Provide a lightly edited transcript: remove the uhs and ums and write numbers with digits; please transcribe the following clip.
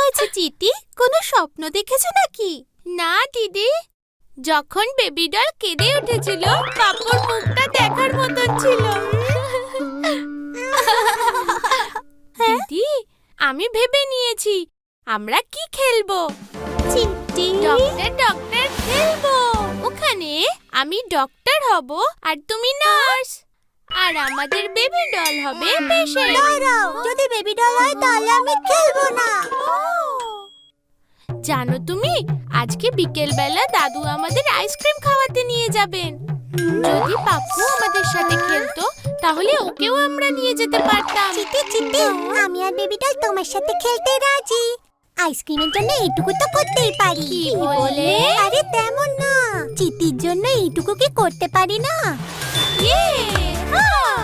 হয়েছে চিটি? কোনো স্বপ্ন দেখেছো নাকি? না দিদি, যখন বেবি ডল কেঁদে উঠেছিল পাপুর মুখটা দেখার মতন ছিল। দিদি, আমি ভেবে নিয়েছি আমরা কি খেলবো। চিটি, ডক্টর ডক্টর খেলবো। ওখানে আমি ডক্টর হব আর তুমি নার্স, আর আমাদের বেবি ডল হবে পেশেন্ট। দাঁড়াও, যদি বেবি ডল হয় তাহলে আমি খেলবো না। জানো তুমি, আজকে বিকেল বেলা দাদু আমাদের আইসক্রিম খাওয়াতে নিয়ে যাবেন। যদি পাপ্পু আমাদের সাথে খেলতো তাহলে ওকেও আমরা নিয়ে যেতে পারতাম। চিটি চিটি, আমি আর বেবি ডল তোমার সাথে খেলতে রাজি। আইসক্রিমের জন্য এইটুকু তো করতেই পারি। কি বলে? আরে তেমন না, চিটির জন্য এইটুকু কি করতে পারি না? ইয়ে, হ্যাঁ।